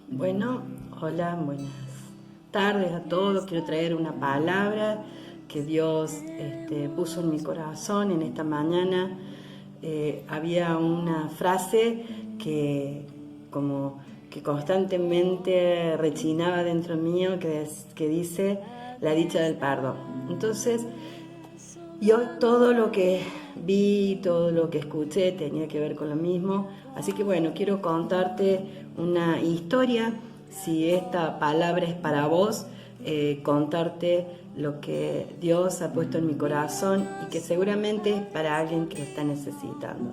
Bueno, hola, buenas tardes a todos. Quiero traer una palabra que Dios puso en mi corazón en esta mañana. Había una frase que como que constantemente rechinaba dentro mío que dice la dicha del perdón. Entonces, yo todo lo que vi, todo lo que escuché tenía que ver con lo mismo. Así que bueno, quiero contarte una historia. Si esta palabra es para vos, contarte lo que Dios ha puesto en mi corazón y que seguramente es para alguien que lo está necesitando.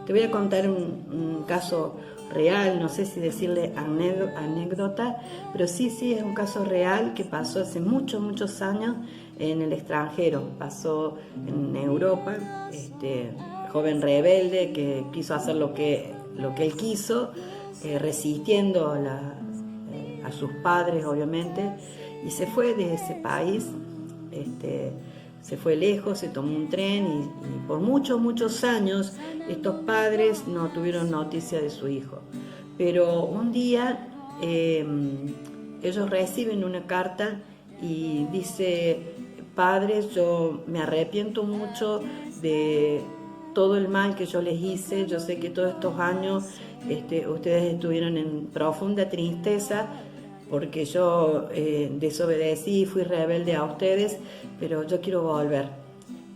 Te voy a contar un caso real, no sé si decirle anécdota, pero sí es un caso real que pasó hace muchos años en el extranjero. Pasó en Europa, joven rebelde que quiso hacer lo que él quiso, resistiendo a sus padres, obviamente, y se fue de ese país. Se fue lejos, se tomó un tren y por muchos años estos padres no tuvieron noticia de su hijo. Pero un día ellos reciben una carta y dice: padres, yo me arrepiento mucho de todo el mal que yo les hice. Yo sé que todos estos años ustedes estuvieron en profunda tristeza porque yo desobedecí, fui rebelde a ustedes, pero yo quiero volver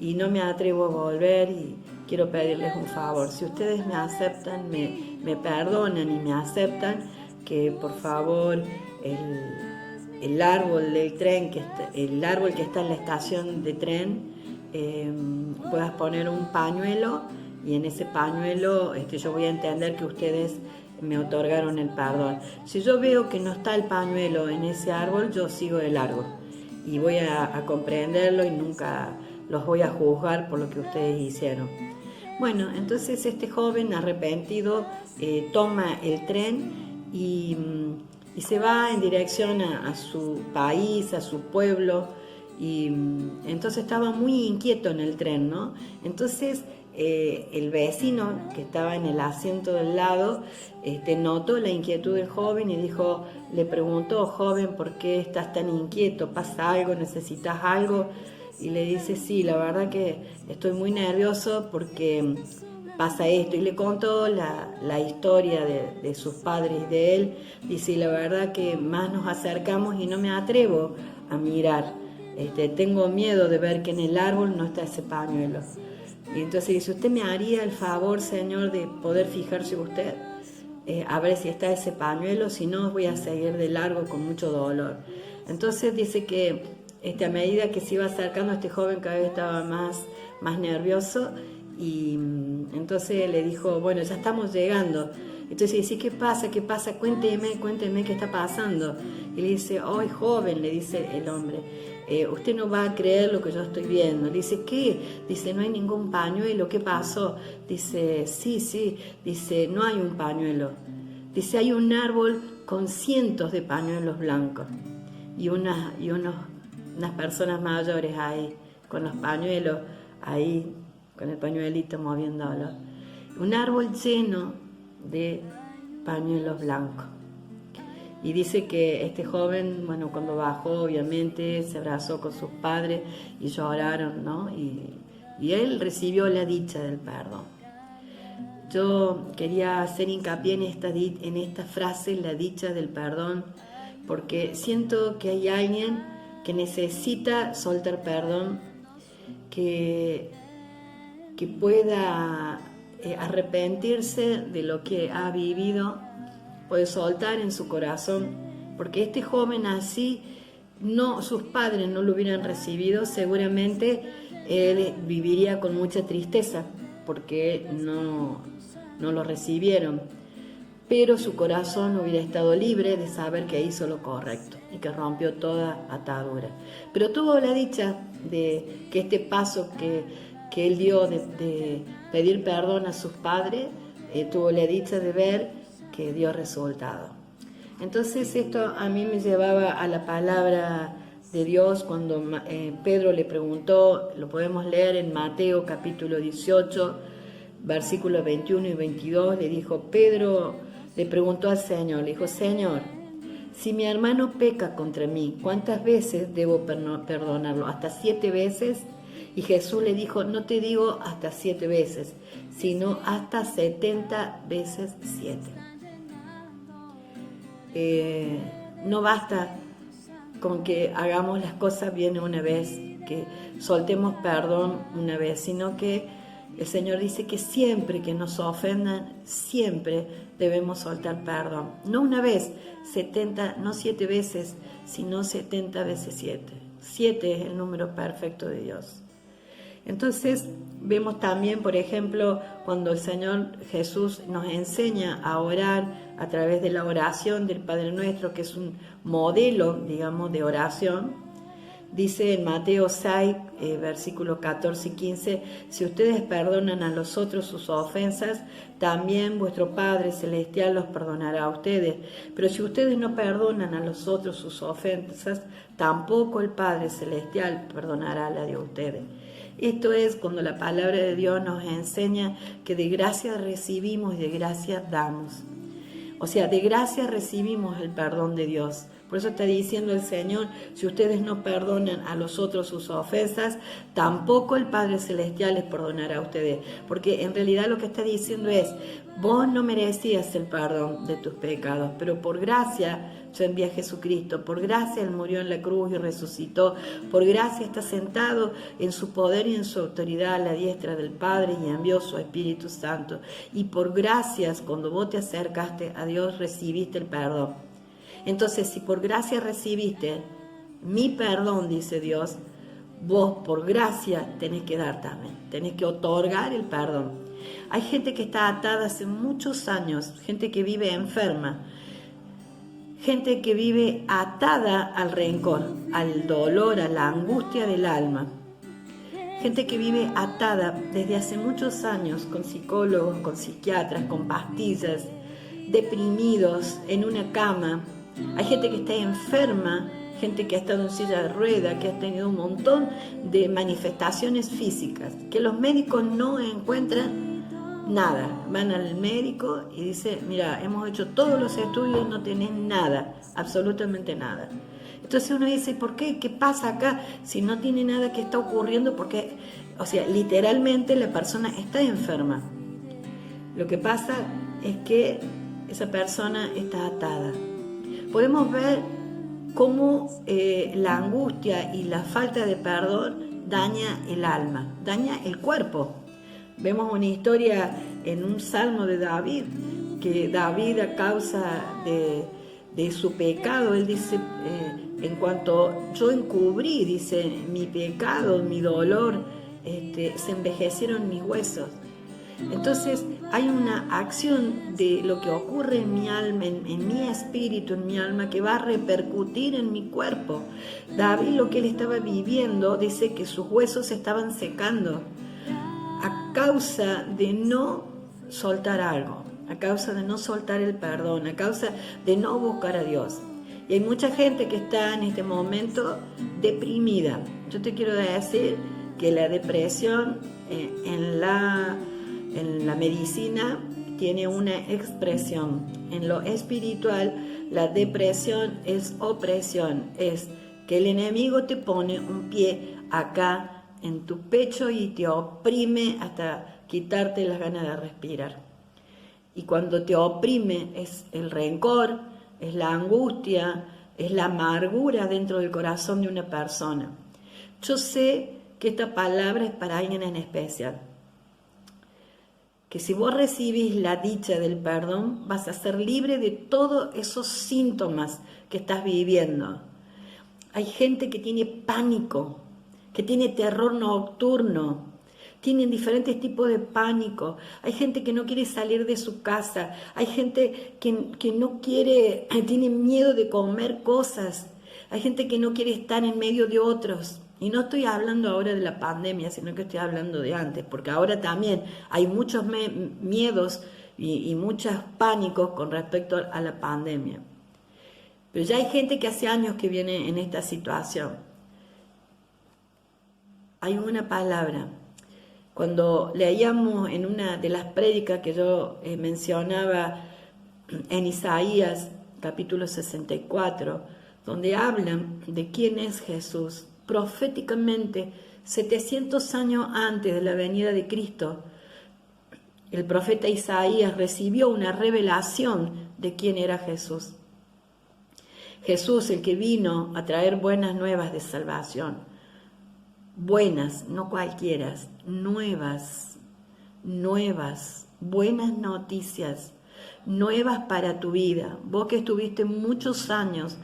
y no me atrevo a volver y quiero pedirles un favor. Si ustedes me aceptan, me perdonan y me aceptan, que por favor el árbol del tren, el árbol que está en la estación de tren, puedas poner un pañuelo, y en ese pañuelo yo voy a entender que ustedes me otorgaron el perdón. Si yo veo que no está el pañuelo en ese árbol, yo sigo de largo y voy a comprenderlo y nunca los voy a juzgar por lo que ustedes hicieron. Bueno, entonces este joven arrepentido toma el tren y se va en dirección a su país, a su pueblo, y entonces estaba muy inquieto en el tren, ¿no? Entonces el vecino que estaba en el asiento del lado notó la inquietud del joven y le preguntó: joven, ¿por qué estás tan inquieto? ¿Pasa algo? ¿Necesitas algo? Y le dice: sí, la verdad que estoy muy nervioso porque pasa esto. Y le contó la historia de sus padres y de él. Dice: y la verdad que más nos acercamos y no me atrevo a mirar. Tengo miedo de ver que en el árbol no está ese pañuelo. Y entonces dice: ¿usted me haría el favor, señor, de poder fijarse usted? A ver si está ese pañuelo, si no voy a seguir de largo con mucho dolor. Entonces dice que a medida que se iba acercando, este joven cada vez estaba más nervioso, y entonces le dijo: bueno, ya estamos llegando. Entonces dice: ¿qué pasa? Cuénteme qué está pasando. Y le dice: ¡ay, joven!, le dice el hombre, usted no va a creer lo que yo estoy viendo. Le dice: ¿qué? Dice: no hay ningún pañuelo. ¿Qué pasó? Dice: sí. Dice: no hay un pañuelo. Dice: hay un árbol con cientos de pañuelos blancos y unas personas mayores ahí con los pañuelos, ahí con el pañuelito moviéndolo. Un árbol lleno de pañuelos blancos. Y dice que este joven, bueno, cuando bajó, obviamente se abrazó con sus padres y lloraron, ¿no? Y él recibió la dicha del perdón. Yo quería hacer hincapié en esta frase, la dicha del perdón, porque siento que hay alguien que necesita soltar perdón, que pueda arrepentirse de lo que ha vivido, puede soltar en su corazón, porque este joven así, sus padres no lo hubieran recibido, seguramente él viviría con mucha tristeza porque no lo recibieron, pero su corazón hubiera estado libre de saber que hizo lo correcto y que rompió toda atadura. Pero tuvo la dicha de que este paso que él dio de pedir perdón a sus padres, tuvo la dicha de ver que dio resultado. Entonces esto a mí me llevaba a la palabra de Dios cuando Pedro le preguntó, lo podemos leer en Mateo capítulo 18, versículos 21 y 22, le dijo, Pedro le preguntó al Señor, le dijo, Señor, si mi hermano peca contra mí, ¿cuántas veces debo perdonarlo? ¿Hasta 7 veces? Y Jesús le dijo, no te digo hasta 7 veces, sino hasta 70 veces 7. No basta con que hagamos las cosas bien una vez, que soltemos perdón una vez, sino que el Señor dice que siempre que nos ofendan, siempre debemos soltar perdón. No una vez, 70, no 7 veces, sino 70 veces 7. 7 es el número perfecto de Dios. Entonces vemos también, por ejemplo, cuando el Señor Jesús nos enseña a orar a través de la oración del Padre Nuestro, que es un modelo, digamos, de oración. Dice en Mateo 6, versículos 14 y 15, si ustedes perdonan a los otros sus ofensas, también vuestro Padre Celestial los perdonará a ustedes. Pero si ustedes no perdonan a los otros sus ofensas, tampoco el Padre Celestial perdonará la de ustedes. Esto es cuando la palabra de Dios nos enseña que de gracia recibimos y de gracia damos. O sea, de gracia recibimos el perdón de Dios. Por eso está diciendo el Señor, si ustedes no perdonan a los otros sus ofensas, tampoco el Padre Celestial les perdonará a ustedes. Porque en realidad lo que está diciendo es, vos no merecías el perdón de tus pecados, pero por gracia yo envié a Jesucristo, por gracia Él murió en la cruz y resucitó, por gracia está sentado en su poder y en su autoridad a la diestra del Padre y envió su Espíritu Santo. Y por gracias, cuando vos te acercaste a Dios, recibiste el perdón. Entonces, si por gracia recibiste mi perdón, dice Dios, vos por gracia tenés que dar también, tenés que otorgar el perdón. Hay gente que está atada hace muchos años, gente que vive enferma, gente que vive atada al rencor, al dolor, a la angustia del alma. Gente que vive atada desde hace muchos años con psicólogos, con psiquiatras, con pastillas, deprimidos en una cama. Hay gente que está enferma, gente que ha estado en silla de ruedas, que ha tenido un montón de manifestaciones físicas, que los médicos no encuentran nada. Van al médico y dice, mira, hemos hecho todos los estudios, no tenés nada, absolutamente nada. Entonces uno dice, ¿por qué? ¿Qué pasa acá? Si no tiene nada, ¿qué está ocurriendo? Porque, o sea, literalmente la persona está enferma. Lo que pasa es que esa persona está atada. Podemos ver cómo la angustia y la falta de perdón daña el alma, daña el cuerpo. Vemos una historia en un salmo de David, que David a causa de su pecado, él dice, en cuanto yo encubrí, dice, mi pecado, mi dolor, se envejecieron mis huesos. Entonces hay una acción de lo que ocurre en mi alma, en mi espíritu, en mi alma, que va a repercutir en mi cuerpo. David, lo que él estaba viviendo, dice que sus huesos se estaban secando a causa de no soltar algo, a causa de no soltar el perdón, a causa de no buscar a Dios. Y hay mucha gente que está en este momento deprimida. Yo te quiero decir que la depresión en la medicina tiene una expresión. En lo espiritual, la depresión es opresión, es que el enemigo te pone un pie acá en tu pecho y te oprime hasta quitarte las ganas de respirar. Y cuando te oprime es el rencor, es la angustia, es la amargura dentro del corazón de una persona. Yo sé que esta palabra es para alguien en especial. Que si vos recibís la dicha del perdón, vas a ser libre de todos esos síntomas que estás viviendo. Hay gente que tiene pánico, que tiene terror nocturno, tienen diferentes tipos de pánico. Hay gente que no quiere salir de su casa, hay gente que no quiere, tiene miedo de comer cosas, hay gente que no quiere estar en medio de otros. Y no estoy hablando ahora de la pandemia, sino que estoy hablando de antes, porque ahora también hay muchos miedos y muchos pánicos con respecto a la pandemia. Pero ya hay gente que hace años que viene en esta situación. Hay una palabra Cuando leíamos en una de las prédicas que yo mencionaba en Isaías capítulo 64, donde hablan de quién es Jesús, proféticamente 700 años antes de la venida de Cristo, el profeta Isaías recibió una revelación de quién era Jesús. Jesús, el que vino a traer buenas nuevas de salvación. Buenas, no cualquiera, nuevas, buenas noticias, nuevas para tu vida. Vos que estuviste muchos años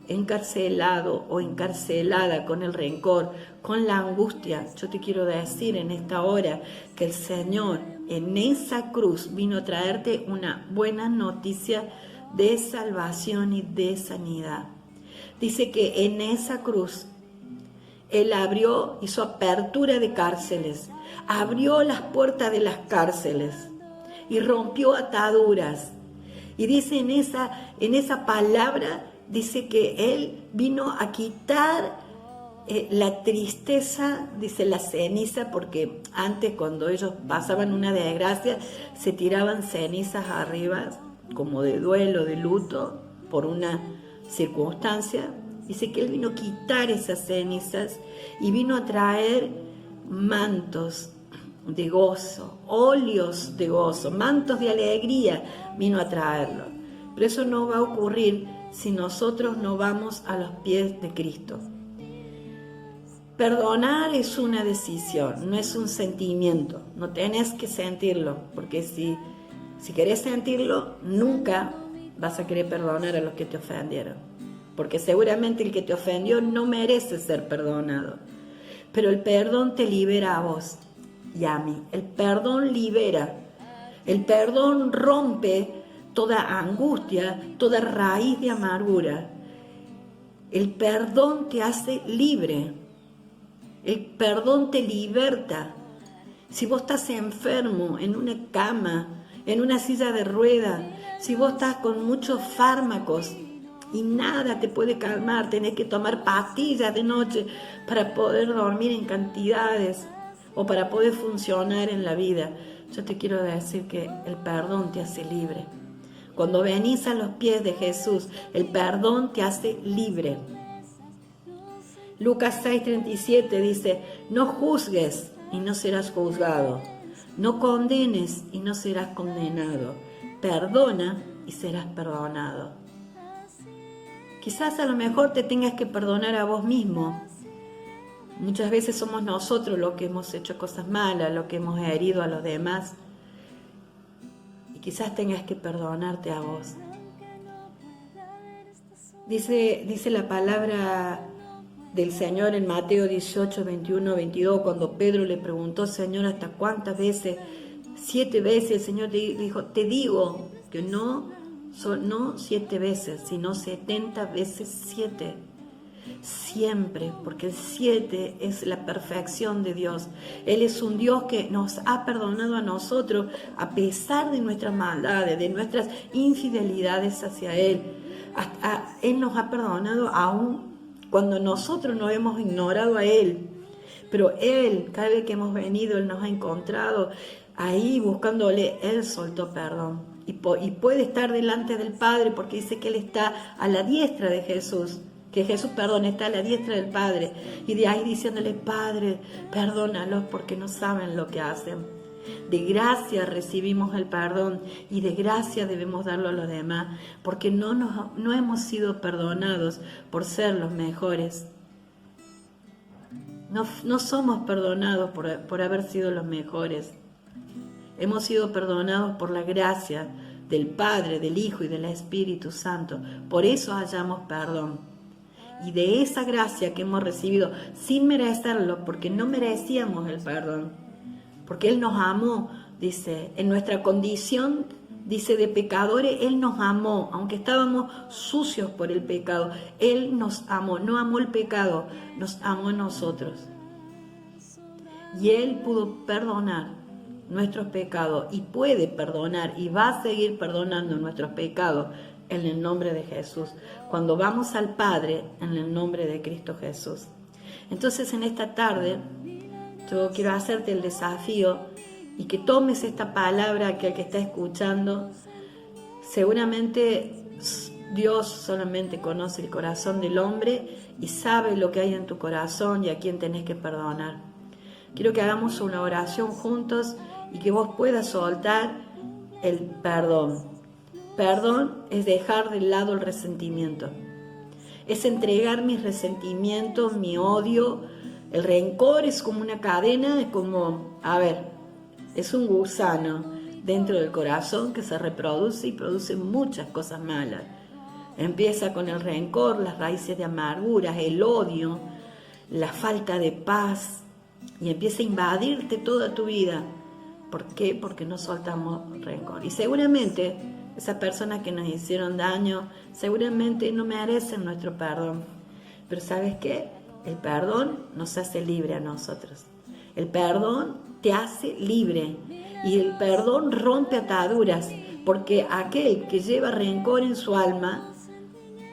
encarcelado o encarcelada con el rencor, con la angustia, yo te quiero decir en esta hora que el Señor en esa cruz vino a traerte una buena noticia de salvación y de sanidad. Dice que en esa cruz Él hizo apertura de cárceles, abrió las puertas de las cárceles y rompió ataduras. Y dice en esa palabra, dice que Él vino a quitar la tristeza, dice la ceniza, porque antes cuando ellos pasaban una desgracia, se tiraban cenizas arriba, como de duelo, de luto, por una circunstancia. Dice que Él vino a quitar esas cenizas y vino a traer mantos de gozo, óleos de gozo, mantos de alegría, vino a traerlo. Pero eso no va a ocurrir si nosotros no vamos a los pies de Cristo. Perdonar es una decisión, no es un sentimiento, no tenés que sentirlo, porque si querés sentirlo, nunca vas a querer perdonar a los que te ofendieron, porque seguramente el que te ofendió no merece ser perdonado, pero el perdón te libera a vos y a mí. El perdón libera, el perdón rompe toda angustia, toda raíz de amargura. El perdón te hace libre, el perdón te liberta. Si vos estás enfermo en una cama, en una silla de ruedas, si vos estás con muchos fármacos y nada te puede calmar, tenés que tomar pastillas de noche para poder dormir en cantidades o para poder funcionar en la vida, yo te quiero decir que el perdón te hace libre. Cuando venís a los pies de Jesús, el perdón te hace libre. Lucas 6:37 dice, no juzgues y no serás juzgado, no condenes y no serás condenado, perdona y serás perdonado. Quizás a lo mejor te tengas que perdonar a vos mismo. Muchas veces somos nosotros los que hemos hecho cosas malas, los que hemos herido a los demás. Y quizás tengas que perdonarte a vos. Dice la palabra del Señor en Mateo 18, 21, 22, cuando Pedro le preguntó, Señor, ¿hasta cuántas veces? 7 veces. El Señor dijo, te digo que no 7 veces, sino 70 veces 7. Siempre, porque el 7 es la perfección de Dios. Él es un Dios que nos ha perdonado a nosotros a pesar de nuestras maldades, de nuestras infidelidades hacia Él. Él nos ha perdonado aún cuando nosotros nos hemos ignorado a Él. Pero Él, cada vez que hemos venido, Él nos ha encontrado ahí buscándole. Él soltó perdón y puede estar delante del Padre, porque dice que Él está a la diestra de Jesús. Que Jesús, está a la diestra del Padre, y de ahí diciéndole, Padre, perdónalos porque no saben lo que hacen. De gracia recibimos el perdón y de gracia debemos darlo a los demás, porque no hemos sido perdonados por ser los mejores. No somos perdonados por haber sido los mejores. Hemos sido perdonados por la gracia del Padre, del Hijo y del Espíritu Santo. Por eso hallamos perdón. Y de esa gracia que hemos recibido sin merecerlo, porque no merecíamos el perdón, porque Él nos amó, dice, en nuestra condición, dice, de pecadores, Él nos amó, aunque estábamos sucios por el pecado, Él nos amó, no amó el pecado, nos amó a nosotros. Y Él pudo perdonar nuestros pecados y puede perdonar y va a seguir perdonando nuestros pecados en el nombre de Jesús, cuando vamos al Padre en el nombre de Cristo Jesús. Entonces en esta tarde yo quiero hacerte el desafío y que tomes esta palabra que el que está escuchando, seguramente Dios solamente conoce el corazón del hombre y sabe lo que hay en tu corazón y a quién tenés que perdonar. Quiero que hagamos una oración juntos y que vos puedas soltar el perdón. Perdón es dejar de lado el resentimiento. Es entregar mis resentimientos, mi odio. El rencor es como una cadena, es como, es un gusano dentro del corazón que se reproduce y produce muchas cosas malas. Empieza con el rencor, las raíces de amarguras, el odio, la falta de paz, y empieza a invadirte toda tu vida. ¿Por qué? Porque no soltamos rencor. Y seguramente esas personas que nos hicieron daño, seguramente no merecen nuestro perdón. Pero ¿sabes qué? El perdón nos hace libre a nosotros. El perdón te hace libre. Y el perdón rompe ataduras. Porque aquel que lleva rencor en su alma,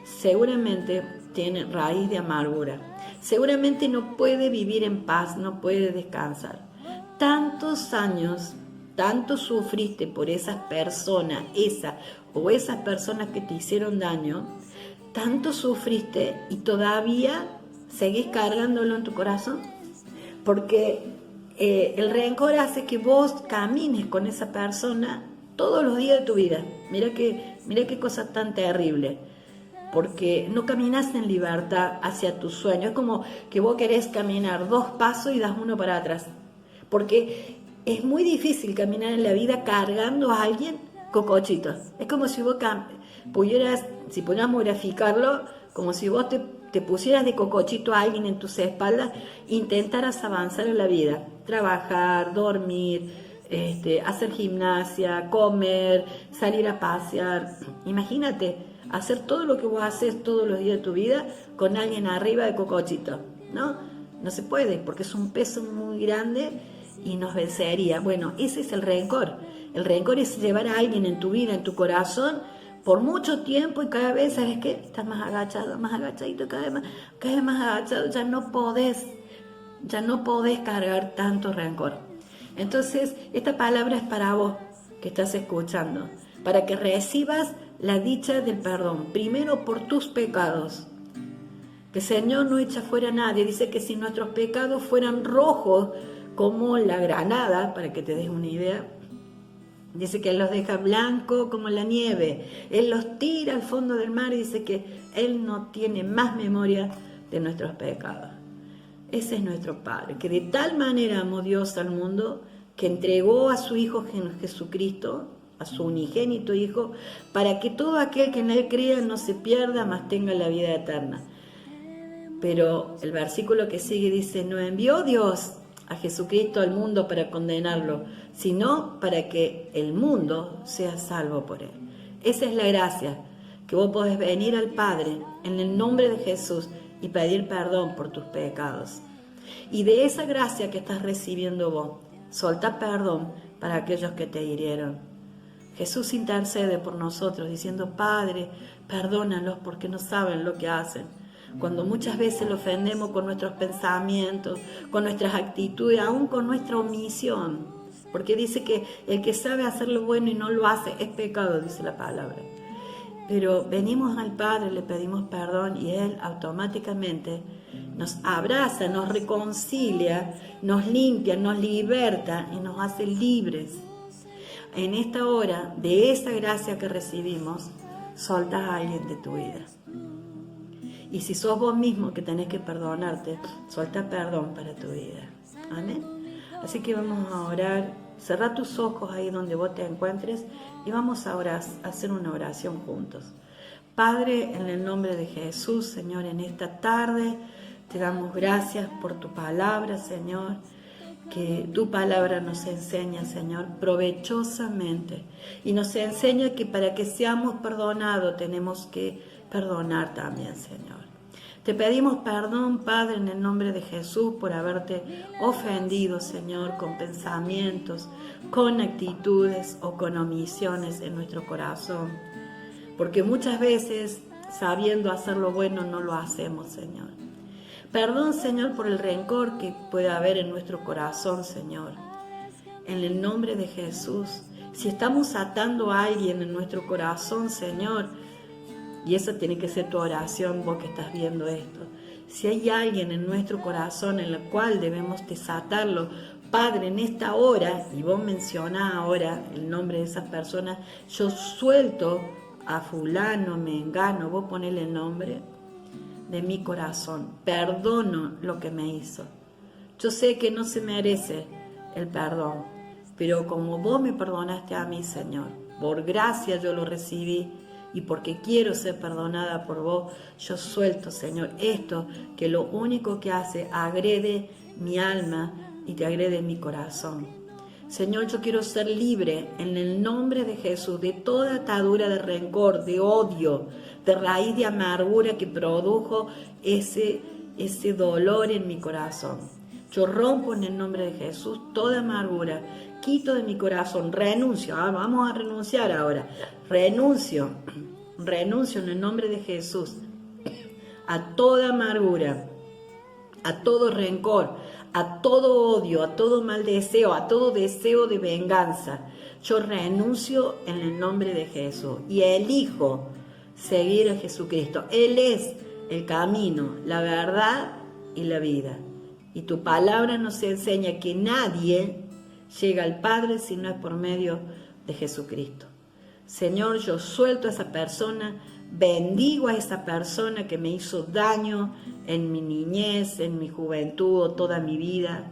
seguramente tiene raíz de amargura. Seguramente no puede vivir en paz, no puede descansar. Tantos años, tanto sufriste por esas personas, esas personas que te hicieron daño, tanto sufriste y todavía seguís cargándolo en tu corazón. Porque el rencor hace que vos camines con esa persona todos los días de tu vida. Mira qué cosa tan terrible. Porque no caminas en libertad hacia tus sueños. Es como que vos querés caminar 2 pasos y das 1 para atrás. Porque es muy difícil caminar en la vida cargando a alguien cocochito. Es como si vos pudieras, si pudiéramos graficarlo, como si vos te pusieras de cocochito a alguien en tus espaldas, intentaras avanzar en la vida. Trabajar, dormir, hacer gimnasia, comer, salir a pasear. Imagínate hacer todo lo que vos haces todos los días de tu vida con alguien arriba de cocochito, ¿no? No se puede porque es un peso muy grande y nos vencería. Bueno, ese es el rencor. El rencor es llevar a alguien en tu vida, en tu corazón, por mucho tiempo y cada vez, ¿sabes qué? Estás más agachado, más agachadito, cada vez más agachado, ya no podés cargar tanto rencor. Entonces, esta palabra es para vos que estás escuchando, para que recibas la dicha del perdón, primero por tus pecados. Que el Señor no echa fuera a nadie. Dice que si nuestros pecados fueran rojos como la granada, para que te des una idea, dice que Él los deja blancos como la nieve. Él los tira al fondo del mar y dice que Él no tiene más memoria de nuestros pecados. Ese es nuestro Padre, que de tal manera amó Dios al mundo que entregó a su Hijo Jesucristo, a su unigénito Hijo, para que todo aquel que en Él crea no se pierda, mas tenga la vida eterna. Pero el versículo que sigue dice, no envió Dios a Jesucristo al mundo para condenarlo, sino para que el mundo sea salvo por Él. Esa es la gracia, que vos podés venir al Padre en el nombre de Jesús y pedir perdón por tus pecados. Y de esa gracia que estás recibiendo vos, soltá perdón para aquellos que te hirieron. Jesús intercede por nosotros diciendo, Padre, perdónalos porque no saben lo que hacen. Cuando muchas veces lo ofendemos con nuestros pensamientos, con nuestras actitudes, aún con nuestra omisión. Porque dice que el que sabe hacer lo bueno y no lo hace es pecado, dice la palabra. Pero venimos al Padre, le pedimos perdón y Él automáticamente nos abraza, nos reconcilia, nos limpia, nos liberta y nos hace libres. En esta hora, de esa gracia que recibimos, soltás a alguien de tu vida. Y si sos vos mismo que tenés que perdonarte, soltá perdón para tu vida. Amén. Así que vamos a orar. Cerrá tus ojos ahí donde vos te encuentres y vamos a orar, a hacer una oración juntos. Padre, en el nombre de Jesús, Señor, en esta tarde te damos gracias por tu palabra, Señor. Que tu palabra nos enseña, Señor, provechosamente. Y nos enseña que para que seamos perdonados tenemos que perdonar también, Señor. Te pedimos perdón, Padre, en el nombre de Jesús, por haberte ofendido, Señor, con pensamientos, con actitudes o con omisiones en nuestro corazón. Porque muchas veces, sabiendo hacer lo bueno, no lo hacemos, Señor. Perdón, Señor, por el rencor que pueda haber en nuestro corazón, Señor. En el nombre de Jesús. Si estamos atando a alguien en nuestro corazón, Señor, y esa tiene que ser tu oración, vos que estás viendo esto. Si hay alguien en nuestro corazón en el cual debemos desatarlo, Padre, en esta hora, y vos mencionás ahora el nombre de esas personas, yo suelto a fulano, mengano, vos ponele el nombre de mi corazón, perdono lo que me hizo. Yo sé que no se merece el perdón, pero como vos me perdonaste a mí, Señor, por gracia yo lo recibí, y porque quiero ser perdonada por vos, yo suelto, Señor, esto que lo único que hace agrede mi alma y te agrede mi corazón. Señor, yo quiero ser libre en el nombre de Jesús de toda atadura de rencor, de odio, de raíz de amargura que produjo ese dolor en mi corazón. Yo rompo en el nombre de Jesús toda amargura, quito de mi corazón, renuncio, vamos a renunciar ahora, renuncio en el nombre de Jesús a toda amargura, a todo rencor, a todo odio, a todo mal deseo, a todo deseo de venganza. Yo renuncio en el nombre de Jesús y elijo seguir a Jesucristo. Él es el camino, la verdad y la vida. Y tu palabra nos enseña que nadie llega al Padre si no es por medio de Jesucristo. Señor, yo suelto a esa persona, bendigo a esa persona que me hizo daño en mi niñez, en mi juventud o toda mi vida,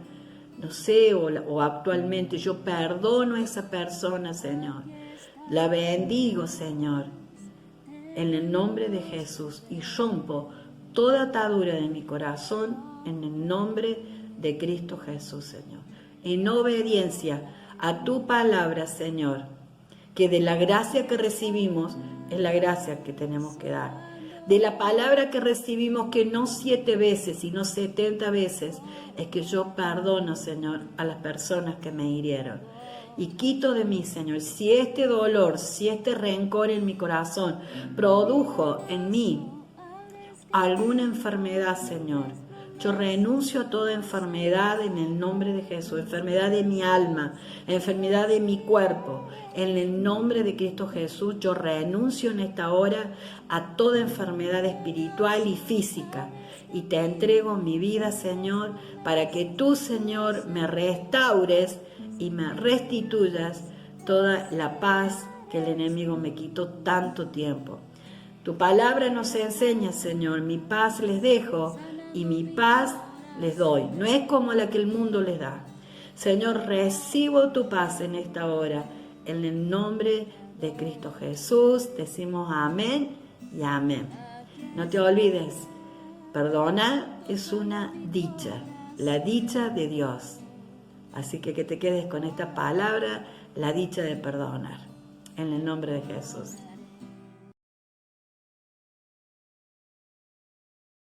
no sé, o actualmente. Yo perdono a esa persona, Señor. La bendigo, Señor, en el nombre de Jesús, y rompo toda atadura de mi corazón en el nombre de Cristo Jesús, Señor. En obediencia a tu palabra, Señor, que de la gracia que recibimos es la gracia que tenemos que dar. De la palabra que recibimos, que no 7 veces, sino 70 veces, es que yo perdono, Señor, a las personas que me hirieron. Y quito de mí, Señor, si este dolor, si este rencor en mi corazón produjo en mí alguna enfermedad, Señor, yo renuncio a toda enfermedad en el nombre de Jesús, enfermedad de mi alma, enfermedad de mi cuerpo. En el nombre de Cristo Jesús, yo renuncio en esta hora a toda enfermedad espiritual y física. Y te entrego mi vida, Señor, para que tú, Señor, me restaures y me restituyas toda la paz que el enemigo me quitó tanto tiempo. Tu palabra nos enseña, Señor, mi paz les dejo y mi paz les doy. No es como la que el mundo les da. Señor, recibo tu paz en esta hora. En el nombre de Cristo Jesús decimos amén y amén. No te olvides, perdonar es una dicha, la dicha de Dios. Así que te quedes con esta palabra, la dicha de perdonar. En el nombre de Jesús.